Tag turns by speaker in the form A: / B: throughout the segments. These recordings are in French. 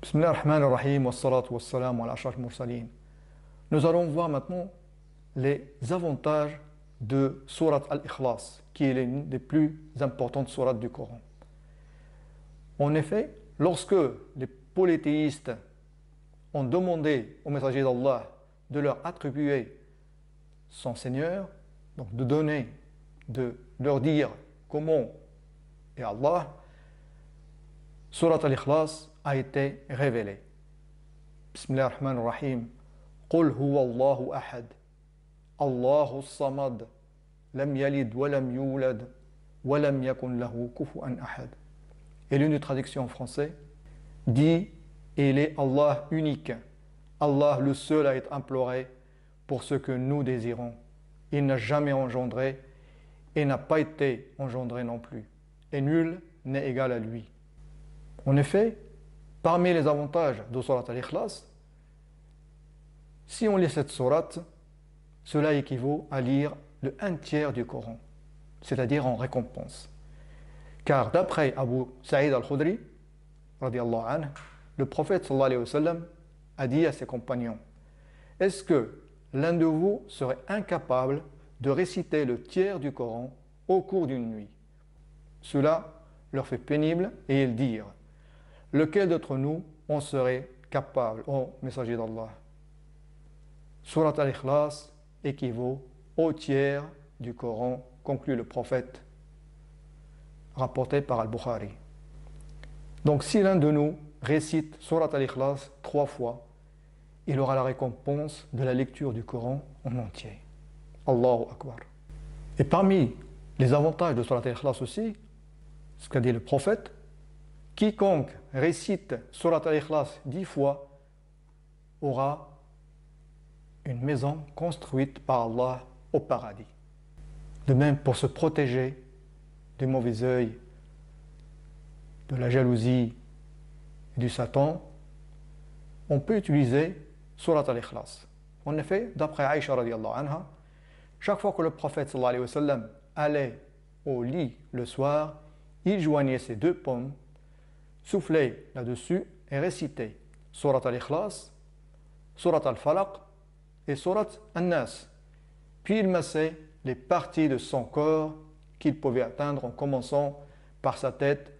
A: Bismillah ar-Rahman ar-Rahim, wa salatu wa salam ala ashraf mursalin. Nous allons voir maintenant les avantages de Surat al-Ikhlas, qui est l'une des plus importantes sourates du Coran. En effet, lorsque les polythéistes ont demandé au messager d'Allah de leur attribuer son Seigneur, donc de leur dire comment est Allah, Surat al-Ikhlas a été révélée. Bismillah ar-Rahman ar-Rahim. Qul huwa Allahu ahad. Allahu samad. Lam yalid wa lam yulad. Wa lam yakun lahu kufuwan ahad. Et l'une des traductions en français dit: il est Allah unique. Allah le seul à être imploré pour ce que nous désirons. Il n'a jamais engendré et n'a pas été engendré non plus. Et nul n'est égal à lui. En effet, parmi les avantages de Surat al-Ikhlas, si on lit cette sourate, cela équivaut à lire le 1/3 du Coran, c'est-à-dire en récompense. Car d'après Abu Sa'id al-Khudri, radiallahu anhu, le prophète sallallahu alayhi wa sallam a dit à ses compagnons: est-ce que l'un de vous serait incapable de réciter le tiers du Coran au cours d'une nuit? Cela leur fait pénible et ils dirent: lequel d'entre nous en serait capable, ô messager d'Allah? Surat al-Ikhlas équivaut au tiers du Coran, conclut le prophète, rapporté par Al-Bukhari. Donc si l'un de nous récite Surat al-Ikhlas 3 fois, il aura la récompense de la lecture du Coran en entier. Allahu Akbar. Et parmi les avantages de Surat al-Ikhlas aussi, ce qu'a dit le prophète: quiconque récite Surat al-Ikhlas 10 fois aura une maison construite par Allah au paradis. De même, pour se protéger du mauvais œil, de la jalousie et du Satan, on peut utiliser Surat al-Ikhlas. En effet, d'après Aïcha radiallahu anha, chaque fois que le prophète sallallahu alayhi wa sallam allait au lit le soir, il joignait ses 2 paumes, soufflait là-dessus et récitait Surat al-Ikhlas, Surat al-Falaq et Surat al-Nas. Puis il massait les parties de son corps qu'il pouvait atteindre en commençant par sa tête,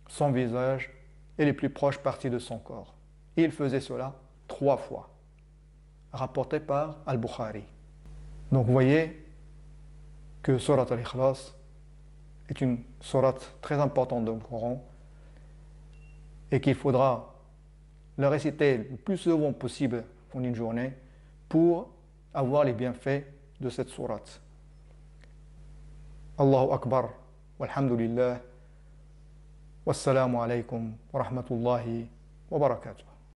A: son visage et les plus proches parties de son corps. Et il faisait cela 3 fois, rapporté par Al-Bukhari. Donc vous voyez que Surat al-Ikhlas est une sourate très importante dans le Coran et qu'il faudra le réciter le plus souvent possible en une journée pour avoir les bienfaits de cette sourate. Allahu Akbar, walhamdulillah, wassalamu alaykum wa rahmatullahi wa barakatuh.